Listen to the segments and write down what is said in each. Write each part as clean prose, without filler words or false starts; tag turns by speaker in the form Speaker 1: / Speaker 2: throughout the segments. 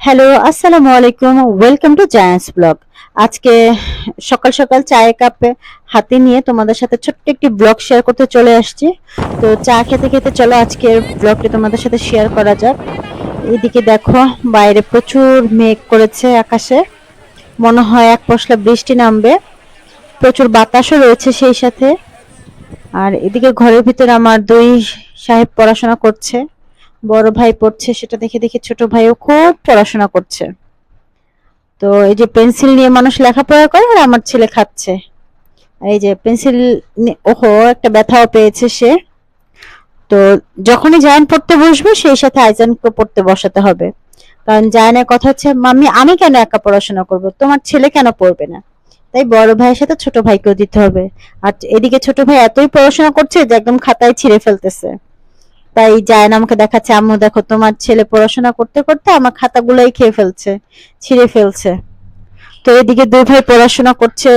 Speaker 1: Hello, আসসালামু আলাইকুম। Welcome to giants blog. আজকে সকাল সকাল চায়ের কাপে হাতে নিয়ে তোমাদের সাথে ছোট্ট একটি ব্লগ শেয়ার করতে চলে আসছি। তো চা খেতে খেতে চলো আজকের ব্লগটি তোমাদের সাথে শেয়ার করা যাক। এদিকে দেখো, বাইরে প্রচুর মেঘ করেছে আকাশে, মনে হয় এক পশলা বৃষ্টি নামবে। প্রচুর বাতাসও রয়েছে সেই সাথে। আর এদিকে ঘরের ভিতরে আমার দুই সাহেব পড়াশোনা করছে। বড় ভাই পড়ছে, সেটা দেখে দেখে ছোট ভাইও খুব পড়াশোনা করছে। তো এই যে পেন্সিল নিয়ে মানুষ লেখাপড়া করে, আর আমার ছেলে খাচ্ছে। আর এই যে পেন্সিল, ওহো, একটা ব্যথাও পেয়েছে সে। তো যখনই জায়ান পড়তে বসবে সেই সাথে আইজানকে পড়তে বসাতে হবে। কারণ জায়ানের কথা হচ্ছে, মাম্মি আমি কেন একা পড়াশোনা করব, তোমার ছেলে কেন পড়বে না? তাই বড় ভাইয়ের সাথে ছোট ভাইকেও দিতে হবে। আর এদিকে ছোট ভাই এতই পড়াশোনা করছে যে একদম খাতায় ছিঁড়ে ফেলতেছে। তাই জায়ান আমাকে দেখাচ্ছে, আম্মু দেখো তোমার ছেলে পড়াশোনা করতে করতে আমার খাতাগুলোই খেয়ে ফেলছে, ছিঁড়ে ফেলছে। তো এদিকে দুই ভাই পড়াশোনা করছে,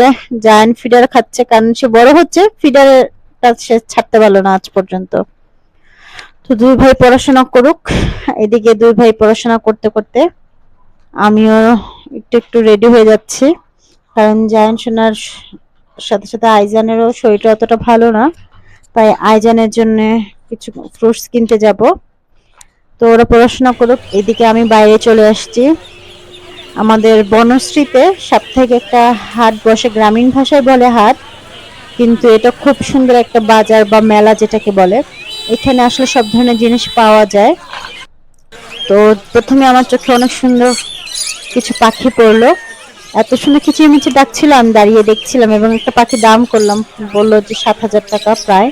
Speaker 1: জায়ান ফিডার খাচ্ছে, কারণ সে বড় হচ্ছে, ফিডারটা সে ছাড়তে পারলো না আজ পর্যন্ত। তো দুই ভাই পড়াশোনা করুক। এদিকে দুই ভাই পড়াশোনা করতে করতে আমিও একটু একটু রেডি হয়ে যাচ্ছি, কারণ জায়ান সোনার সাথে সাথে আইজানেরও শরীরটা অতটা ভালো না। তাই আইজানের জন্য কিছু ফ্রুটস কিনতে যাব। তো ওরা পড়াশোনা করুক, এদিকে আমি বাইরে চলে আসছি। আমাদের বনশ্রীতে সাপ্তাহিক একটা হাট বসে, গ্রামীণ ভাষায় বলে হাট, কিন্তু এটা খুব সুন্দর একটা বাজার বা মেলা যেটাকে বলে। এখানে আসলে সব ধরনের জিনিস পাওয়া যায়। তো প্রথমে আমার চোখে অনেক সুন্দর কিছু পাখি পড়লো। এত সুন্দর কিচিরমিচির ডাকছিল, আমি দাঁড়িয়ে দেখছিলাম এবং একটা পাখি দাম করলাম, বললো যে 7,000 টাকা প্রায়।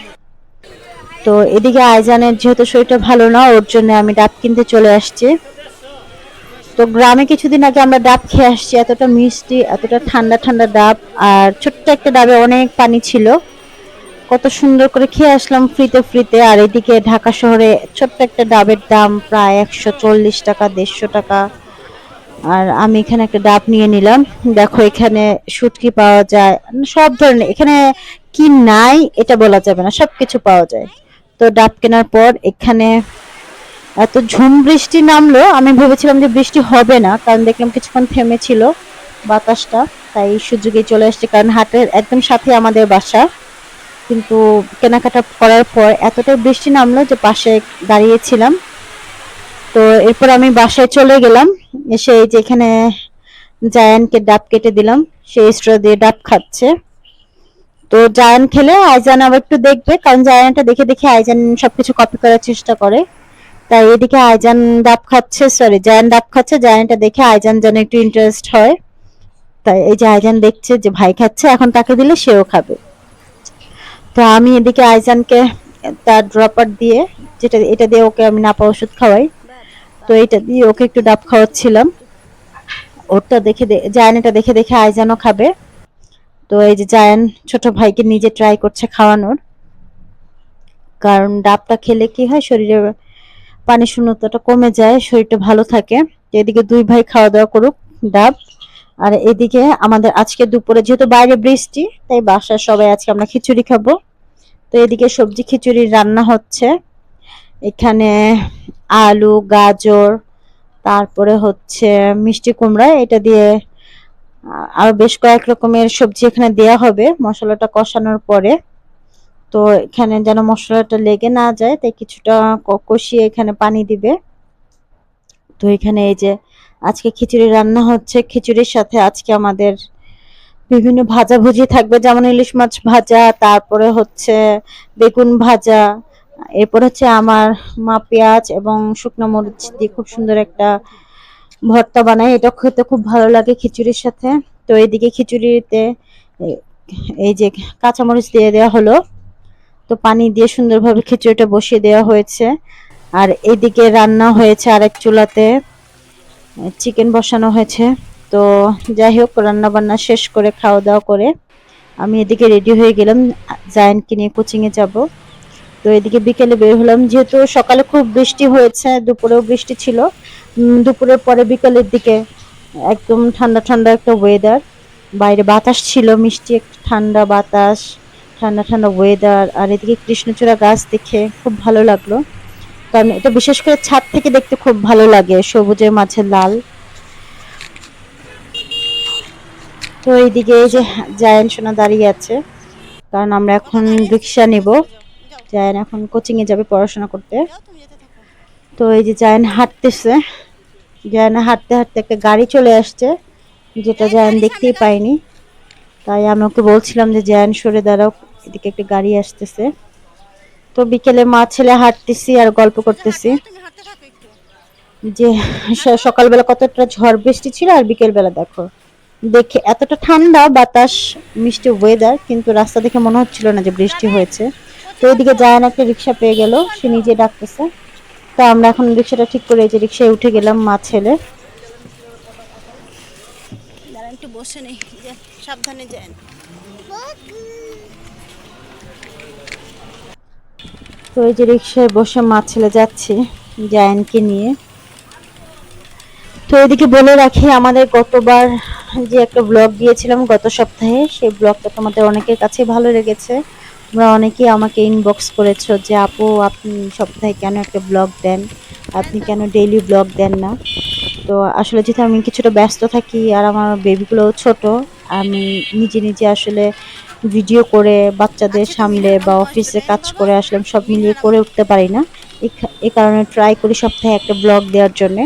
Speaker 1: তো এদিকে আইজানের যেহেতু শরীরটা ভালো না, ওর জন্য আমি ডাব কিনতে চলে আসছি। তো গ্রামে কিছুদিন আগে আমরা ডাব খেয়ে আসছি, এতটা মিষ্টি, এতটা ঠান্ডা ঠান্ডা ডাব। আর ছোট্ট একটা ডাবে অনেক পানি ছিল, কত সুন্দর করে খেয়ে আসলাম ফ্রিতে ফ্রিতে। আর এদিকে ঢাকা শহরে ছোট্ট একটা ডাবের দাম প্রায় 140 টাকা, 150 টাকা। আর আমি এখানে একটা ডাব নিয়ে নিলাম। দেখো এখানে শুটকি পাওয়া যায়, সব ধরনের, এখানে কি নাই এটা বলা যাবে না, সবকিছু পাওয়া যায়। তো ডাব কেনার পর এখানে এত ঝুম বৃষ্টি নামলো, আমি ভেবেছিলাম যে বৃষ্টি হবে না, কারণ দেখলাম কিছুক্ষণ থেমেছিল বাতাসটা। তাই সুযোগে চলে আসছে, কারণ হাটের একদম সাথে আমাদের বাসা। কিন্তু কেনাকাটা করার পর এতটাই বৃষ্টি নামলো যে পাশে দাঁড়িয়েছিলাম। তো এরপর আমি বাসায় চলে গেলাম। এসে এই যে এখানে জায়ানকে ডাব কেটে দিলাম, সে স্ট্র দিয়ে ডাব খাচ্ছে। তো জায়ান খেলে আইজান আবার একটু দেখবে, কারণ জায়ানটা দেখে দেখে আইজান সবকিছু কপি করার চেষ্টা করে। তাই এদিকে আইজান ডাব খাচ্ছে, সরি জায়ান ডাব খাচ্ছে, জায়ানটা দেখে আইজান যেন একটু ইন্টারেস্ট হয়। তাই এই যে আইজান দেখছে যে ভাই খাচ্ছে, এখন তাকে দিলে সেও খাবে। তো আমি এদিকে আইজানকে তার ড্রপার দিয়ে, যেটা এটা দিয়ে ওকে আমি নাপা ওষুধ খাওয়াই, তো এটা দিয়ে ওকে একটু ডাব খাওয়াচ্ছিলাম। ওরটা দেখে জায়ান এটা দেখে দেখে আইজানও খাবে। তো এই যে জায়ান ছোট ভাইকে নিজে ট্রাই করছে খাওয়ানোর, কারণ ডাবটা খেলে কি হয়, শরীরে পানি শূন্যতাটা কমে যায়, শরীরটা ভালো থাকে। এদিকে দুই ভাই খাওয়া দাওয়া করুক ডাব। আর এদিকে আমাদের আজকে দুপুরে যেহেতু বাইরে বৃষ্টি, তাই বাসার সবাই আজকে আমরা খিচুড়ি খাবো। তো এদিকে সবজি খিচুড়ি রান্না হচ্ছে। এখানে আলু, গাজর, তারপরে হচ্ছে মিষ্টি কুমড়া, এটা দিয়ে আরো বেশ কয়েক রকমের সবজি এখানে দেয়া হবে মশলাটা কষানোর পরে। তো এখানে যেন মশলাটা লেগে না যায়, তাই কিছুটা কষিয়ে এখানে পানি দিবে। তো এখানে এই যে আজকে খিচুড়ি রান্না হচ্ছে, খিচুড়ির সাথে আজকে আমাদের বিভিন্ন ভাজাভুজি থাকবে, যেমন ইলিশ মাছ ভাজা, তারপরে হচ্ছে বেগুন ভাজা। এরপর হচ্ছে আমার মা পেঁয়াজ এবং শুকনো মরিচ দিয়ে খুব সুন্দর একটা ভর্তা বানায়, এটা খেতে খুব ভালো লাগে খিচুড়ির সাথে। তো এইদিকে খিচুড়িতে এই যে কাঁচামরিচ দিয়ে দেওয়া হলো, তো পানি দিয়ে সুন্দরভাবে খিচুড়িটা বসিয়ে দেওয়া হয়েছে। আর এইদিকে রান্না হয়েছে আরেক চুলাতে, চিকেন বসানো হয়েছে। তো যাই হোক, রান্না বান্না শেষ করে খাওয়া দাওয়া করে আমি এদিকে রেডি হয়ে গেলাম, জায়ানকে নিয়ে কোচিং এ যাব। তো এদিকে বিকেলে বের হলাম, যেহেতু সকালে খুব বৃষ্টি হয়েছে, দুপুরেও বৃষ্টি ছিল। দুপুরের পরে বিকেলের দিকে একদম ঠান্ডা ঠান্ডা একটা ওয়েদার, বাইরে বাতাস ছিল, মিষ্টি একটা ঠান্ডা বাতাস, ঠান্ডা ঠান্ডা ওয়েদার। আর এদিকে কৃষ্ণচূড়া গাছ দেখে খুব ভালো লাগলো, কারণ এটা বিশেষ করে ছাদ থেকে দেখতে খুব ভালো লাগে, সবুজের মাঝে লাল। তো এইদিকে এই যে জায়ান সোনা দাঁড়িয়ে আছে, কারণ আমরা এখন রিক্সা নেব। জায়ান এখন কোচিং এ যাবে পড়াশোনা করতে। তো এই যে জায়ান হাঁটতেছে, জায়ান হাঁটতে হাঁটতে একটা গাড়ি চলে আসছে, যেটা জায়ান দেখতেই পাইনি। তাই আমি ওকে বলছিলাম যে জায়ান সরে দাঁড়াও, এদিকে একটা গাড়ি আসতেছে। তো বিকেলে মা ছেলে হাঁটতেছি আর গল্প করতেছি যে সকালবেলা কতটা ঝড় বৃষ্টি ছিল, আর বিকেল বেলা দেখো, দেখে এতটা ঠান্ডা বাতাস, মিষ্টি ওয়েদার, কিন্তু রাস্তা দেখে মনে হচ্ছিল না যে বৃষ্টি হয়েছে। তো ওইদিকে জায়ান একটা রিক্সা পেয়ে গেল, সে নিজে ডাকতেছে। তো আমরা এখন রিক্সাটা ঠিক করে এই যে রিক্সায় উঠে গেলাম মা ছেলে।
Speaker 2: একটু বসে নেই, সাবধানে যান।
Speaker 1: তো এই যে রিক্সায় বসে মা ছেলে যাচ্ছি জায়ানকে নিয়ে। তো এদিকে বলে রাখি, আমাদের গতবার যে একটা ব্লগ দিয়েছিলাম গত সপ্তাহে, সেই ব্লগটা তোমাদের অনেকের কাছে ভালো লেগেছে। তোমরা অনেকেই আমাকে ইনবক্স করেছো যে আপু আপনি সপ্তাহে কেন একটা ব্লগ দেন, আপনি কেন ডেইলি ব্লগ দেন না। তো আসলে যেহেতু আমি কিছুটা ব্যস্ত থাকি আর আমার বেবিগুলোও ছোট, আমি নিজে নিজে আসলে ভিডিও করে বাচ্চাদের সামলে বা অফিসে কাজ করে আসলে সব মিলিয়ে করে উঠতে পারি না। এই কারণে ট্রাই করি সপ্তাহে একটা ব্লগ দেওয়ার জন্য।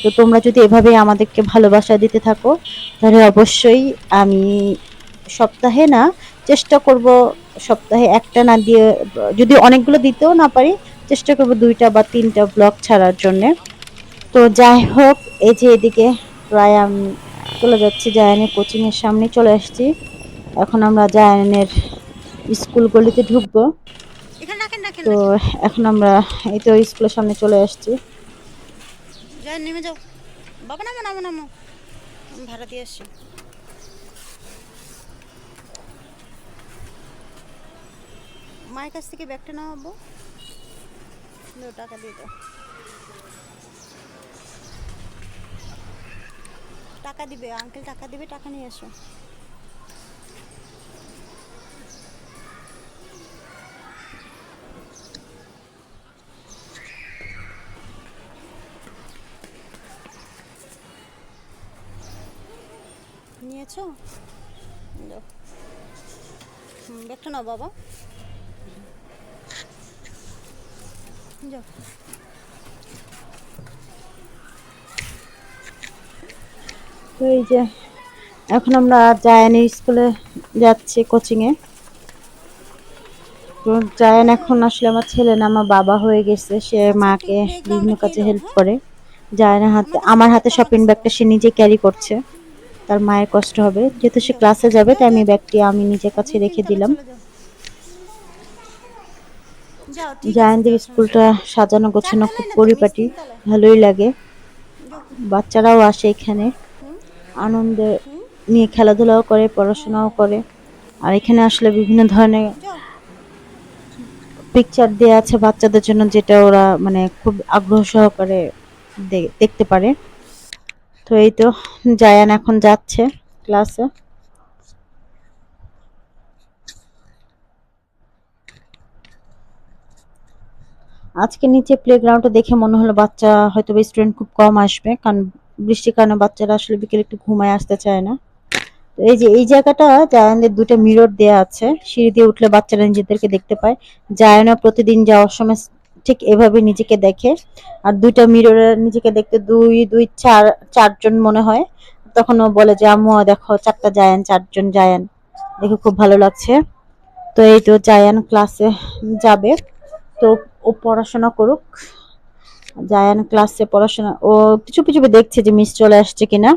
Speaker 1: তো তোমরা যদি এভাবে আমাদেরকে ভালোবাসা দিতে থাকো, তাহলে অবশ্যই আমি সপ্তাহে না, চেষ্টা করব সপ্তাহে একটা না দিয়ে, যদি অনেকগুলো দিতেও না পারি, চেষ্টা করব 2টা বা 3টা ব্লগ ছাড়ার জন্য। তো যাই হোক, এই যে এদিকে প্রায় আমি চলে যাচ্ছি জায়ানের কোচিং এর সামনে চলে আসছি। এখন আমরা জায়ানের স্কুল গলিতে ঢুকবো। তো এখন আমরা এই তো স্কুলের সামনে চলে আসছি।
Speaker 2: নেমে যাও বাবা, নামো নামো নামো, আমি ভাড়া দিয়ে আসছি। মায়ের কাছ থেকে ব্যাগটা নাও আব্বু, টাকা দিয়ে দাও, টাকা দিবে আঙ্কেল, টাকা দিবে, টাকা নিয়ে এসো। নিয়েছো? ব্যাগটা নাও বাবা, যাও।
Speaker 1: তো এই যে এখন আমরা জায়ানের স্কুলে যাচ্ছি কোচিং এ। তো জায়ান এখন আসলে আমার ছেলে না, আমার বাবা হয়ে গেছে। সে মাকে বিভিন্ন কাজে হেল্প করে। জায়ানের হাতে, আমার হাতে শপিং ব্যাগটা সে নিজে ক্যারি করছে, তার মায়ের কষ্ট হবে, যেহেতু সে ক্লাসে যাবে তাই আমি ব্যাগটি আমি নিজের কাছে রেখে দিলাম। জায়ানদের স্কুলটা সাজানো গোছানো, খুব পরিপাটি, ভালোই লাগে। বাচ্চারাও আসে এখানে, আনন্দে নিয়ে খেলাধুলাও করে, পড়াশোনাও করে। আর এখানে আসলে বিভিন্ন ধরনের পিকচার দেয়া আছে বাচ্চাদের জন্য, যেটা ওরা মানে খুব আগ্রহ সহকারে দেখতে পারে। তো এই তো জায়ান এখন যাচ্ছে ক্লাসে। আজকে নিচে প্লেগ্রাউন্ডে দেখে মনে হলো বাচ্চা হয়তো স্টুডেন্ট খুব কম আসবে, কারণ বৃষ্টির কারণে বাচ্চারা আসলে বিকেলে একটু ঘুমায় আসতে চায় না। তো এই যে এই জায়গাটা জায়ানের 2টা মিরর দেয়া আছে, সিঁড়ি দিয়ে উঠলে বাচ্চারা নিজেদেরকে দেখতে পায়। জায়ানও প্রতিদিন যাওয়ার সময় ঠিক এভাবে নিজেকে দেখে। আর 2টা মিররে নিজেকে দেখতে 4জন মনে হয়। তখন ও বলে যে আম্মু দেখো 4টা জায়ান, 4জন জায়ান, দেখে খুব ভালো লাগছে। তো এই তো জায়ান ক্লাসে যাবে। তো ও পড়াশোনা করুক। জায়ান ক্লাসে পড়াশোনা, ও চুপি চুপি দেখছে যে মিস চলে আসছে কিনা।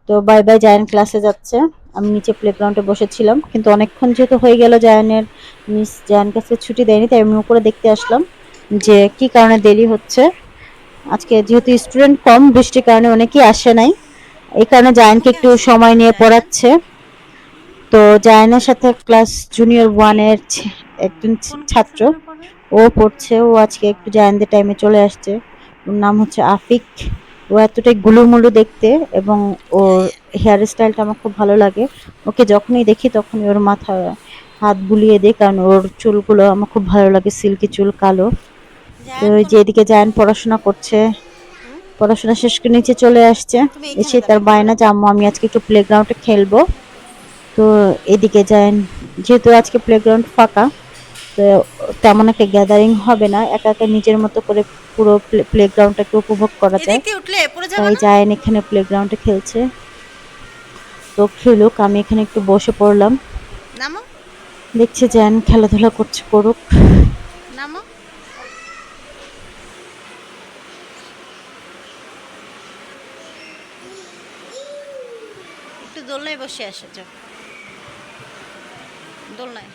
Speaker 1: তো বাই বাই, জায়ান ক্লাসে যাচ্ছে। আমি নিচে প্লেগ্রাউন্ডে বসেছিলাম, কিন্তু অনেকক্ষণ যেহেতু হয়ে গেল জায়ানের, মিস জায়ান কাছে ছুটি দেয়নি, তাই আমি উপরে দেখতে আসলাম যে কি কারণে দেরি হচ্ছে। আজকে যেহেতু স্টুডেন্ট কম, বৃষ্টির কারণে অনেকেই আসে নাই, এই কারণে জায়ানকে একটু সময় নিয়ে পড়াচ্ছে। তো জায়ানের সাথে ক্লাস জুনিয়র 1-এর একজন ছাত্র, ও পড়ছে। ও আজকে একটু জায়ানদের টাইমে চলে আসছে। ওর নাম হচ্ছে আফিক। ও এতটাই গুলুমুলু দেখতে, এবং ওর হেয়ার স্টাইলটা আমার খুব ভালো লাগে। ওকে যখনই দেখি তখনই ওর মাথায় হাত বুলিয়ে দিই, কারণ ওর চুলগুলো আমার খুব ভালো লাগে, সিল্কি চুল, কালো। তো ওই যে এদিকে জায়ান পড়াশোনা করছে, পড়াশোনা শেষ করে নিচে চলে আসছে,
Speaker 2: তুমি এইখানে
Speaker 1: এসে তার
Speaker 2: দাঁড়াও।
Speaker 1: বায়না যে আম্মু আমি আজকে একটু প্লেগ্রাউন্ডে খেলবো। তো এদিকে যান, যেহেতু আজকে প্লেগ্রাউন্ড ফাঁকা, তো তেমন একটা গ্যাদারিং হবে না, একা একা নিজের মতো করে পুরো প্লেগ্রাউন্ডটাকে উপভোগ করা যায়।
Speaker 2: এদিক দিয়ে উঠলে পড়ে যাবে
Speaker 1: তাই
Speaker 2: না।
Speaker 1: জায়ান এখানে প্লেগ্রাউন্ডে খেলছে। তো খেলুক, আমি এখানে একটু বসে পড়লাম।
Speaker 2: নামো
Speaker 1: দেখছি জায়ান খেলাধুলা করছে, করুক।
Speaker 2: নামো। একটু দোলনায় বসে আসে, যাও দোলনায়।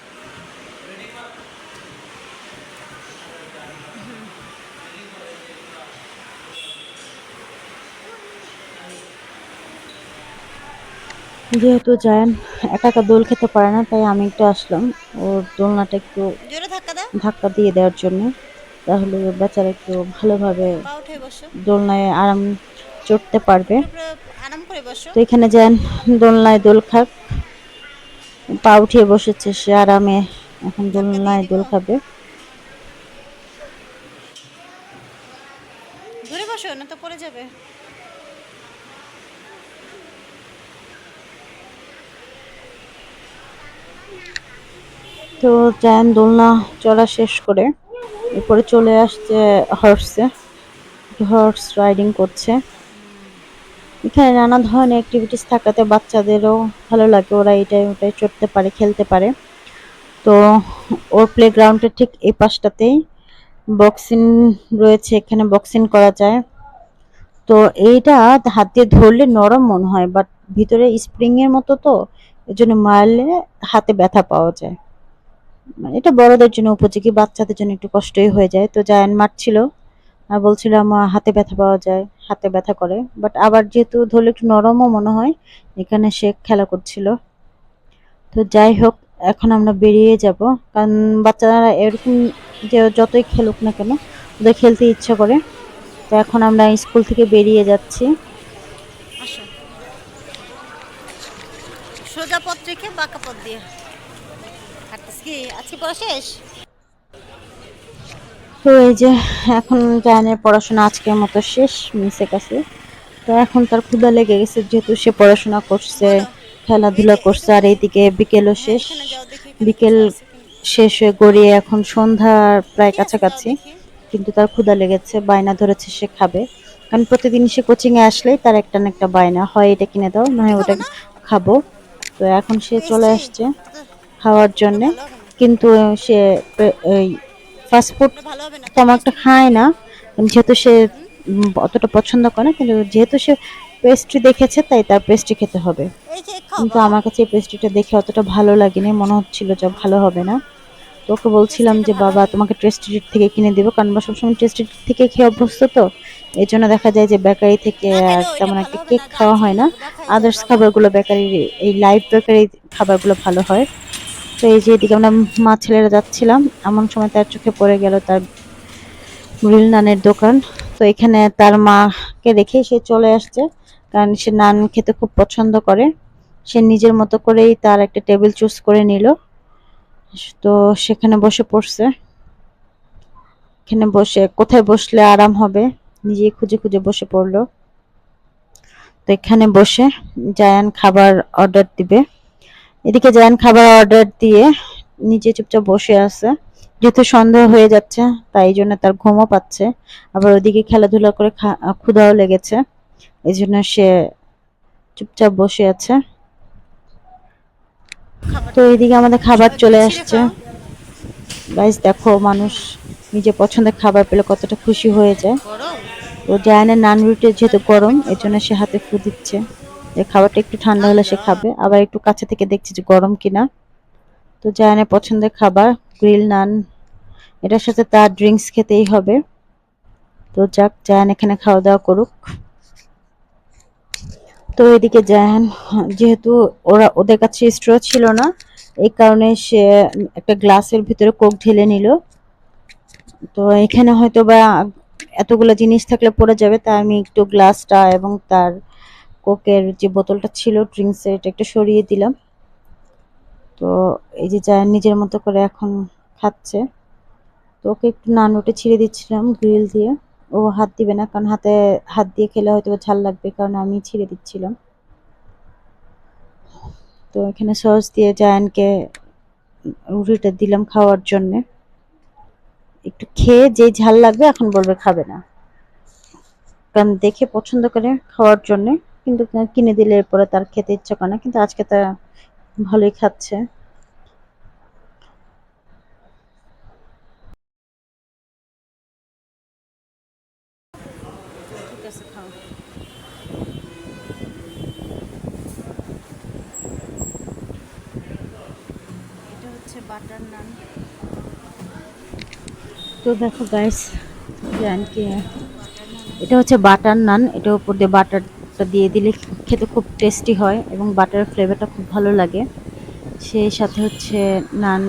Speaker 1: যেহেতু জায়ান একা একা দোল খেতে পারে না, তাই আমি একটু আসলাম ওর দোলনাটা একটু
Speaker 2: জোরে ধাক্কা দাও।
Speaker 1: ধাক্কা দিয়ে দেওয়ার জন্য। তাহলে ও বেচারা একটু ভালোভাবে
Speaker 2: পা উঠে বসো।
Speaker 1: দোলনায় আরাম চড়তে পারবে।
Speaker 2: একটু উপরে আরাম করে বসো।
Speaker 1: তো এখানে যান দোলনায় দোল খাক, পা উঠিয়ে বসেছে সে আরামে, এখন
Speaker 2: ধাক্কা দিয়ে
Speaker 1: দোলনায়
Speaker 2: দিব।
Speaker 1: দোল খাবে।
Speaker 2: ধরে বসো না তো পড়ে যাবে।
Speaker 1: তো জায়ান দোলনা চড়া শেষ করে এরপরে চলে আসছে হর্সে, হর্স রাইডিং করছে। এখানে নানা ধরনের অ্যাক্টিভিটিস থাকাতে বাচ্চাদেরও ভালো লাগে, ওরা এটাই ওটাই চড়তে পারে, খেলতে পারে। তো ওর প্লেগ্রাউন্ডের ঠিক এই পাশটাতেই বক্সিং রয়েছে, এখানে বক্সিং করা যায়। তো এইটা হাত দিয়ে ধরলে নরম মনে হয়, বাট ভিতরে স্প্রিং এর মতো, তো এজন্য মারলে হাতে ব্যথা পাওয়া যায়। মানে এটা বড়দের জন্য উপযোগী, বাচ্চাদের জন্য একটু কষ্টই হয়ে যায়। তো জায়ান মারছিল আর বলছিল আমার হাতে ব্যথা পাওয়া যায়, হাতে ব্যথা করে, বাট আবার যেহেতু ধরলে একটু নরমও মনে হয়, এখানে সে খেলা করছিল। তো যাই হোক, এখন আমরা বেরিয়ে যাব, কারণ বাচ্চারা এরকম যে যতই খেলুক না কেন ওদের খেলতে ইচ্ছা করে। তো এখন আমরা স্কুল থেকে বেরিয়ে যাচ্ছি।
Speaker 2: আসো, সোজা পথ রেখে বাঁকা পথ দিয়ে হাঁটতেছি। কি আজকে পড়া শেষ?
Speaker 1: তো এই যে এখন জায়ানের পড়াশোনা আজকের মতো শেষ মিসের কাছে। তো এখন তার ক্ষুধা লেগে গেছে, যেহেতু সে পড়াশোনা করছে,
Speaker 2: বলো। এই
Speaker 1: খেলাধুলা
Speaker 2: যে
Speaker 1: করছে, আর
Speaker 2: এখানে।
Speaker 1: এইদিকে বিকেলও
Speaker 2: হ্যাঁ
Speaker 1: শেষ।
Speaker 2: এখানে যাও, দেখি এখানে
Speaker 1: বিকেল
Speaker 2: কিছু আছে কিনা।
Speaker 1: শেষ হয়ে গড়িয়ে এখন সন্ধ্যার প্রায়
Speaker 2: কি আছে যাও
Speaker 1: কাছাকাছি,
Speaker 2: দেখি।
Speaker 1: কিন্তু তার ক্ষুধা লেগেছে, বায়না ধরেছে সে খাবে। কারণ প্রতিদিন সে কোচিং এ আসলেই তার একটা না একটা বায়না হয়, এটা কিনে দাও, না
Speaker 2: রুটি
Speaker 1: হয়
Speaker 2: খাবো
Speaker 1: ওটা
Speaker 2: না?
Speaker 1: খাবো। তো এখন সে চলে
Speaker 2: পেস্ট্রি।
Speaker 1: আসছে খাওয়ার
Speaker 2: ওটা
Speaker 1: জন্য।
Speaker 2: ভালো হবে না।
Speaker 1: কিন্তু সে এই ফাস্টফুড
Speaker 2: ওটা ভালো হবে না, তুমি
Speaker 1: তেমন একটা
Speaker 2: পেস্ট্রি
Speaker 1: খায়
Speaker 2: খাবে।
Speaker 1: না, যেহেতু সে
Speaker 2: হুম।
Speaker 1: অতটা পছন্দ করে না, কিন্তু যেহেতু সে পেস্ট্রি দেখেছে তাই তার পেস্ট্রি খেতে হবে।
Speaker 2: এই কেক
Speaker 1: কিন্তু
Speaker 2: খাবো।
Speaker 1: আমার কাছে এই পেস্ট্রিটা দেখে অতটা ভালো লাগেনি, মনে হচ্ছিল যে ভালো হবে না। তো ওকে বলছিলাম
Speaker 2: পেস্ট্রিটা
Speaker 1: যে
Speaker 2: ভালো
Speaker 1: বাবা
Speaker 2: হবে না।
Speaker 1: তোমাকে টেস্টি ট্রিট থেকে কিনে দেবো, কারণ আমরা সবসময় টেস্টি ট্রিট থেকে খেয়ে অভ্যস্ত। তো এই জন্য দেখা যায় যে বেকারি থেকে
Speaker 2: না
Speaker 1: আর
Speaker 2: খেলেও এটা
Speaker 1: তেমন
Speaker 2: ভালো
Speaker 1: একটা
Speaker 2: হবে
Speaker 1: কেক
Speaker 2: না, এটা
Speaker 1: খাওয়া হয়
Speaker 2: আইসক্রিম
Speaker 1: না।
Speaker 2: লাগবে, দেখাই যায়
Speaker 1: আদার্স
Speaker 2: বাবা।
Speaker 1: খাবারগুলো বেকারির, এই লাইভ বেকারি খাবারগুলো ভালো হয়। তো এই যে এদিকে আমরা মা ছেলেরা যাচ্ছিলাম, এমন সময় তার চোখে পড়ে গেল তার গ্রিল নানের দোকান। তো এখানে তার মাকে রেখে সে চলে আসছে, কারণ সে নান খেতে খুব পছন্দ করে। সে নিজের মতো করেই তার একটা টেবিল চুজ করে নিল। তো সেখানে বসে পড়ছে, এখানে বসে কোথায় বসলে আরাম হবে নিজেই খুঁজে খুঁজে বসে পড়লো। তো এখানে বসে জায়ান খাবার অর্ডার দিবে। এদিকে জায়ান খাবার অর্ডার দিয়ে নিজে চুপচাপ বসে আছে, যেহেতু সন্দেহ হয়ে যাচ্ছে তাই জন্য তার ঘুমও পাচ্ছে, আবার ওদিকে খেলাধুলা করে ক্ষুধাও লেগেছে, এই জন্য সে চুপচাপ বসে আছে। তো
Speaker 2: খাবারটা
Speaker 1: এইদিকে আমাদের খাবার
Speaker 2: একটু
Speaker 1: চলে
Speaker 2: ছিঁড়ে
Speaker 1: আসছে।
Speaker 2: খাও।
Speaker 1: গাইস দেখো, মানুষ নিজে পছন্দের খাবার পেলে কতটা খুশি হয়ে যায়।
Speaker 2: গরম।
Speaker 1: তো জায়ানের নান রুটি যেহেতু
Speaker 2: তাহলে
Speaker 1: গরম,
Speaker 2: পেটটা
Speaker 1: এর জন্য
Speaker 2: গরম।
Speaker 1: সে হাতে ফু দিচ্ছে যে খাবারটা একটু ঠান্ডা হলে সে
Speaker 2: আল্লাহ।
Speaker 1: খাবে, আবার একটু কাছে থেকে দেখছে যে গরম কিনা। তো জায়ানের পছন্দের খাবার গ্রিল নান, এটার সাথে তার ড্রিঙ্কস খেতেই হবে। তো যাক, জায়ান এখানে খাওয়া দাওয়া করুক। তো এদিকে জায়ান, যেহেতু ওদের কাছে স্ট্র ছিল না, এই কারণে সে একটা গ্লাসের ভিতরে কোক ঢেলে নিল। তো এখানে হয়তো বা এতগুলো জিনিস থাকলে পড়ে যাবে, তাই আমি একটু গ্লাসটা এবং তার কোকের যে বোতলটা ছিল ড্রিঙ্কসের, এটা একটু সরিয়ে দিলাম। তো এই যে জায়ান নিজের মতো করে এখন খাচ্ছে। তো ওকে একটু নান রুটি ছিঁড়ে দিচ্ছিলাম গ্রিল দিয়ে। ও হাত দিবে না, কারণ হাতে হাত দিয়ে খেলে হয়তো বা ঝাল লাগবে, কারণ আমি ছিঁড়ে দিচ্ছিলাম। তো এখানে সস দিয়ে জায়ানকে রুটিটা দিলাম খাওয়ার জন্য। একটু খেয়ে যে ঝাল লাগবে এখন বলবে খাবে না, কারণ দেখে পছন্দ করে খাওয়ার জন্য, কিন্তু কিনে দিলে এরপরে তার খেতে ইচ্ছা করে না, কিন্তু আজকে তা ভালোই খাচ্ছে। ঠিক আছে, খাও। এটা হচ্ছে বাটার নান। তো দেখো গাইস, জায়ানকে এটা হচ্ছে বাটার নান, এটার উপর দিয়ে বাটারটা দিয়ে দিলে খেতে খুব টেস্টি হয় এবং বাটারের ফ্লেভারটা খুব ভালো লাগে। সেই সাথে হচ্ছে নান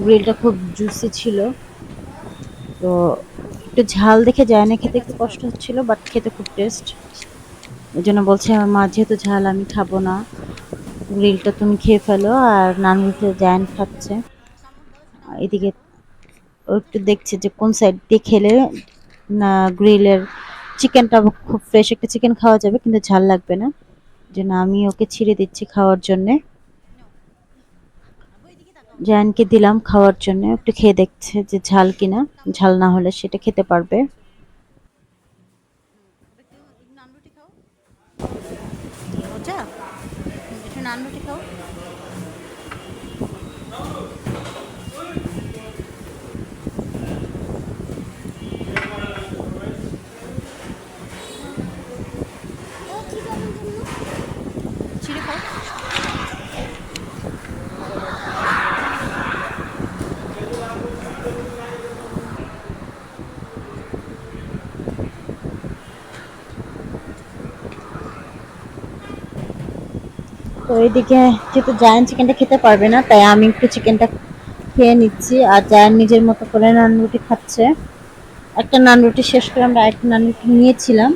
Speaker 1: গ্রিলটা খুব জুসি ছিল। তো একটু ঝাল দেখে যায় না, খেতে একটু কষ্ট হচ্ছিল, বাট খেতে খুব টেস্ট। ওই জন্য বলছে আমার মা, যেহেতু ঝাল আমি খাবো না, গ্রিলটা তুমি খেয়ে ফেলো। আর নান রুটি জায়ান খাচ্ছে। আর এদিকে ও একটু দেখছে যে কোন সাইড দিয়ে খেলে না গ্রিলের চিকেনটা খুব ফ্রেশ একটা চিকেন খাওয়া যাবে, কিন্তু ঝাল লাগবে না। জন্য আমি ওকে ছিঁড়ে দিচ্ছি খাওয়ার জন্যে। জায়ানকে দিলাম খাওয়ার জন্য, একটু খেয়ে দেখছে যে ঝাল কিনা। ঝাল না হলে সেটা খেতে পারবে।
Speaker 2: নান রুটি খাও, মজা। একটু নান রুটি খাও। ছিঁড়ে খাও।
Speaker 1: তো এইদিকে যেহেতু জায়ান চিকেনটা খেতে পারবে না, তাই আমি একটু চিকেনটা খেয়ে নিচ্ছি, আর জায়ান নিজের মতো করে নান রুটি খাচ্ছে। একটা নান রুটি শেষ করে আমরা একটা নান রুটি নিয়েছিলাম,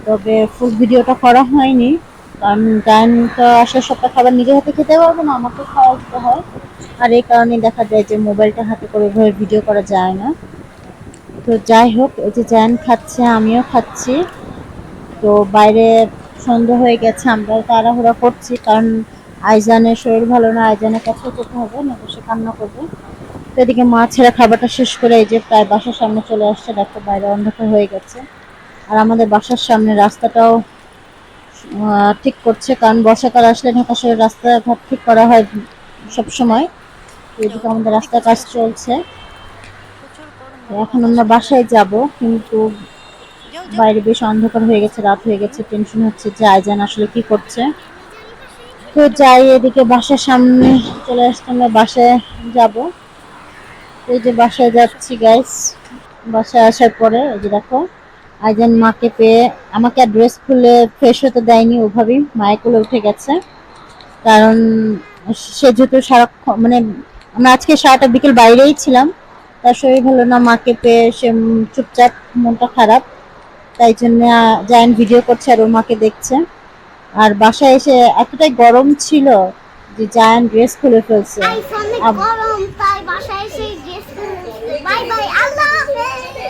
Speaker 1: তবে ফুল ভিডিওটা করা হয়নি, কারণ জায়ান তো আসলে সবটা খাবার নিজের হাতে খেতে পারবে না, আমাকে খাওয়া দিতে হয়। আর এই কারণে দেখা যায় যে মোবাইলটা হাতে করে ওইভাবে ভিডিও করা যায় না। তো যাই হোক, এই যে জায়ান খাচ্ছে, আমিও খাচ্ছি। তো বাইরে সন্ধ্যা হয়ে গেছে, আমরাও তাড়াহুড়া করছি, কারণ আইজানের শরীর ভালো না, আইজানের কাছেও যেতে হবে, না তো সে কান্না করবে। তো এদিকে মা ছেড়ে খাবারটা শেষ করে এই যে প্রায় বাসার সামনে চলে আসছে, দেখো বাইরে অন্ধকার হয়ে গেছে। আর আমাদের বাসার সামনে রাস্তাটাও ঠিক করছে, কারণ বর্ষাকাল আসলে ঢাকা শহরের রাস্তাঘাট ঠিক করা হয় সব সময়। এদিকে আমাদের রাস্তার কাজ চলছে।
Speaker 2: প্রচুর গরম
Speaker 1: তো
Speaker 2: বাবা,
Speaker 1: এখন
Speaker 2: বাতাস
Speaker 1: আমরা
Speaker 2: করে।
Speaker 1: বাসায় যাব, কিন্তু
Speaker 2: যাও যাও।
Speaker 1: বাইরে বেশ অন্ধকার হয়ে গেছে, রাত হয়ে গেছে, টেনশন হচ্ছে যে আইজান আসলে কি করছে। তো যাই, এদিকে বাসার সামনে চলে আসতে আমরা বাসায় যাব। এই যে বাসায় যাচ্ছি গাইস। বাসায় আসার পরে এই যে দেখো, আইজান মাকে পেয়ে আমাকে আর ড্রেস খুলে ফ্রেশ হতে দেয়নি, ওভাবেই মায়ের কোলে উঠে গেছে। কারণ সে যেহেতু সারাক্ষণ মানে আমরা আজকে সারাটা বিকেল বাইরেই ছিলাম, তার শরীর ভালো না, মাকে পেয়ে সে চুপচাপ, মনটা খারাপ। তাই জন্য জায়ান ভিডিও করছে আর ওর মাকে দেখছে। আর বাসায় এসে এতটাই গরম ছিল যে জায়ান ড্রেস খুলে ফেলছে।
Speaker 2: আইফোনে গরম, তাই বাসায় এসে ড্রেস। বাই বাই, আল্লাহ হাফেজ।